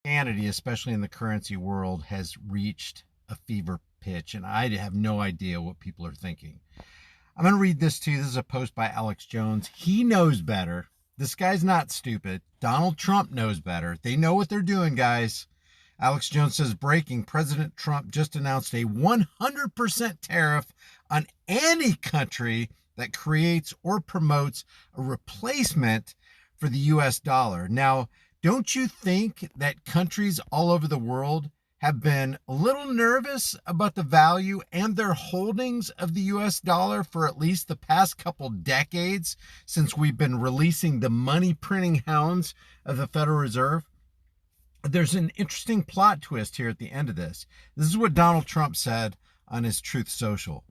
Insanity, especially in the currency world, has reached a fever pitch, and I have no idea what people are thinking. I'm going to read this to you. This is a post by Alex Jones. He knows better. This guy's not stupid. Donald Trump knows better. They know what they're doing, guys. Alex Jones says, breaking, President Trump just announced a 100% tariff on any country that creates or promotes a replacement for the US dollar. Now, don't you think that countries all over the world have been a little nervous about the value and their holdings of the US dollar for at least the past couple decades since we've been releasing the money printing hounds of the Federal Reserve? There's an interesting plot twist here at the end of this. This is what Donald Trump said on his Truth Social.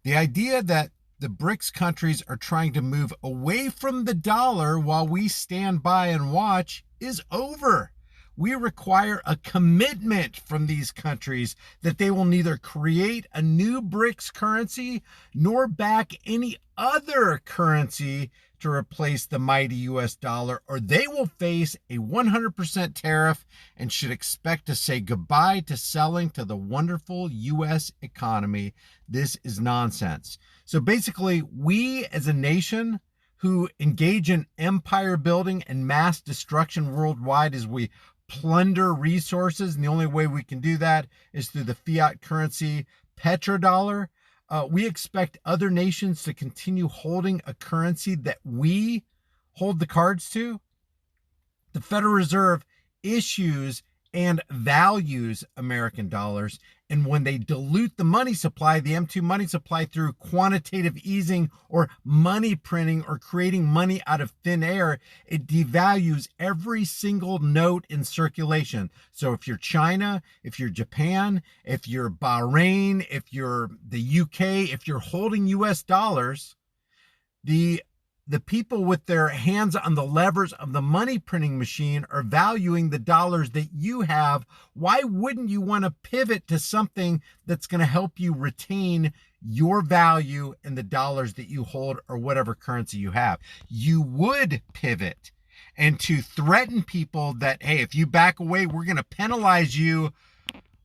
The idea that the BRICS countries are trying to move away from the dollar while we stand by and watch is over. We require a commitment from these countries that they will neither create a new BRICS currency nor back any other currency to replace the mighty US dollar, or they will face a 100% tariff and should expect to say goodbye to selling to the wonderful US economy. This is nonsense. So basically, we as a nation who engage in empire building and mass destruction worldwide as we plunder resources, and the only way we can do that is through the fiat currency petrodollar. We expect other nations to continue holding a currency that we hold the cards to. The Federal Reserve issues and values American dollars. And when they dilute the money supply, the M2 money supply, through quantitative easing or money printing or creating money out of thin air, it devalues every single note in circulation. So if you're China, if you're Japan, if you're Bahrain, if you're the UK, if you're holding US dollars, the people with their hands on the levers of the money printing machine are valuing the dollars that you have. Why wouldn't you want to pivot to something that's going to help you retain your value in the dollars that you hold or whatever currency you have? You would pivot, and to threaten people that, hey, if you back away, we're going to penalize you.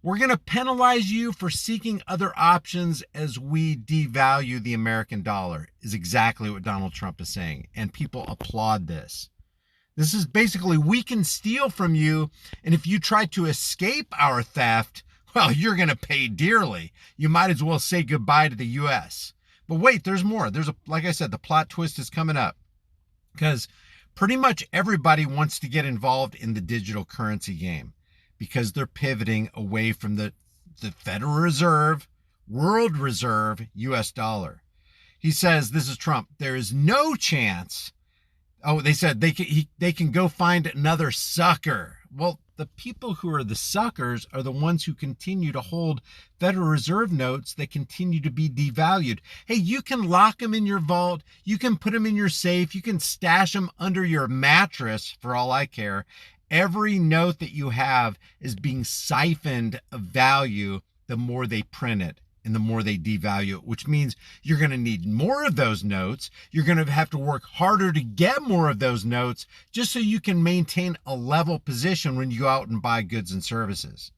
We're going to penalize you for seeking other options as we devalue the American dollar, is exactly what Donald Trump is saying. And people applaud this. This is basically, we can steal from you, and if you try to escape our theft, well, you're going to pay dearly. You might as well say goodbye to the U.S. But wait, there's more. Like I said, the plot twist is coming up, because pretty much everybody wants to get involved in the digital currency game, because they're pivoting away from the Federal Reserve, World Reserve, US dollar. He says, this is Trump, there is no chance. Oh, they said they can go find another sucker. Well, the people who are the suckers are the ones who continue to hold Federal Reserve notes that continue to be devalued. Hey, you can lock them in your vault. You can put them in your safe. You can stash them under your mattress for all I care. Every note that you have is being siphoned of value the more they print it and the more they devalue it, which means you're going to need more of those notes. You're going to have to work harder to get more of those notes just so you can maintain a level position when you go out and buy goods and services.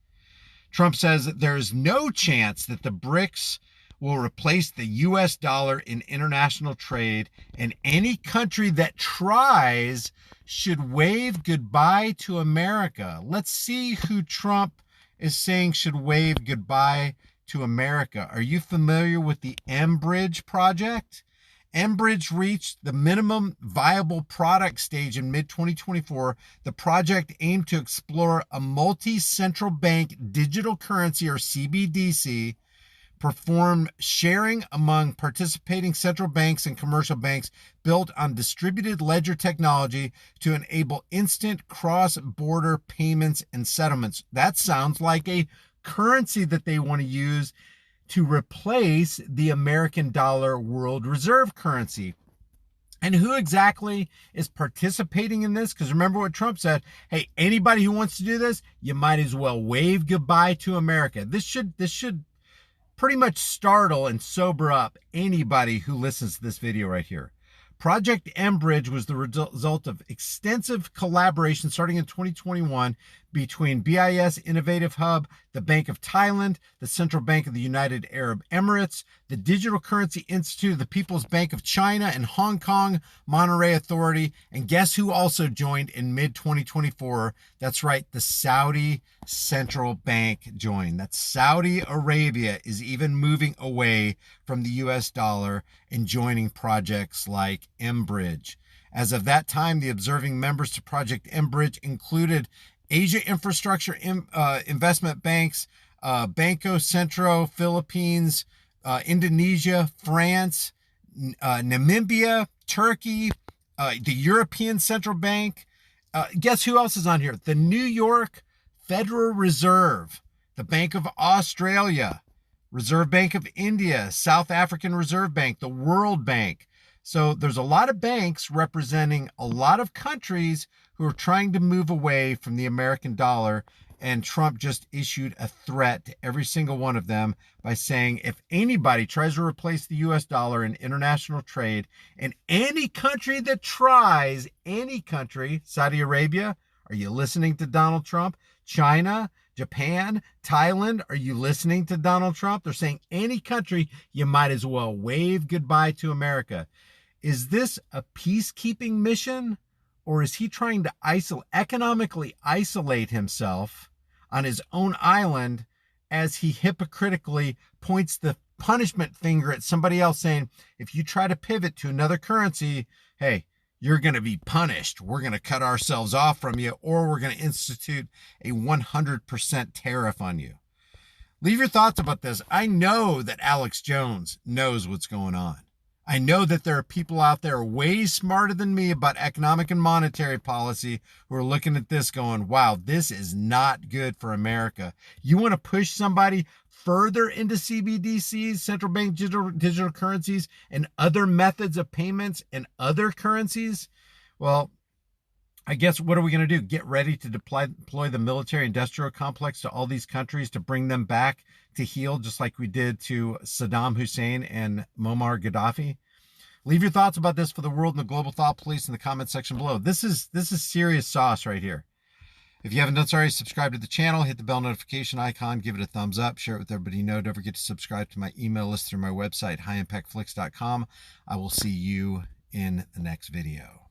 Trump says that there is no chance that the BRICS will replace the US dollar in international trade, and any country that tries should wave goodbye to America. Let's see who Trump is saying should wave goodbye to America. Are you familiar with the Enbridge project? Enbridge reached the minimum viable product stage in mid-2024. The project aimed to explore a multi-central bank digital currency, or CBDC, perform sharing among participating central banks and commercial banks, built on distributed ledger technology to enable instant cross-border payments and settlements. That sounds like a currency that they want to use to replace the American dollar world reserve currency. And who exactly is participating in this? Because remember what Trump said, hey, anybody who wants to do this, you might as well wave goodbye to America. This should pretty much startle and sober up anybody who listens to this video right here. Project Enbridge was the result of extensive collaboration starting in 2021 between BIS Innovative Hub, the Bank of Thailand, the Central Bank of the United Arab Emirates, the Digital Currency Institute of the People's Bank of China and Hong Kong Monetary Authority. And guess who also joined in mid-2024? That's right, the Saudi Central Bank joined. That's Saudi Arabia is even moving away from the US dollar and joining projects like mBridge. As of that time, the observing members to Project mBridge included Asia Infrastructure Investment Banks, Banco Centro, Philippines, Indonesia, France, Namibia, Turkey, the European Central Bank. Guess who else is on here? The New York Federal Reserve, the Bank of Australia, Reserve Bank of India, South African Reserve Bank, the World Bank. So there's a lot of banks representing a lot of countries who are trying to move away from the American dollar. And Trump just issued a threat to every single one of them by saying if anybody tries to replace the US dollar in international trade, and any country that tries, any country, Saudi Arabia, are you listening to Donald Trump? China, Japan, Thailand, are you listening to Donald Trump? They're saying any country, you might as well wave goodbye to America. Is this a peacekeeping mission, or is he trying to economically isolate himself on his own island as he hypocritically points the punishment finger at somebody else, saying, if you try to pivot to another currency, hey, you're going to be punished. We're going to cut ourselves off from you, or we're going to institute a 100% tariff on you. Leave your thoughts about this. I know that Alex Jones knows what's going on. I know that there are people out there way smarter than me about economic and monetary policy who are looking at this going, wow, this is not good for America. You want to push somebody further into CBDCs, central bank digital currencies, and other methods of payments and other currencies? Well, I guess what are we going to do? Get ready to deploy the military industrial complex to all these countries to bring them back to heel, just like we did to Saddam Hussein and Muammar Gaddafi? Leave your thoughts about this for the world and the global thought police in the comment section below. This is serious sauce right here. If you haven't done so already, subscribe to the channel, hit the bell notification icon, give it a thumbs up, share it with everybody you know. Don't forget to subscribe to my email list through my website, highimpactflix.com. I will see you in the next video.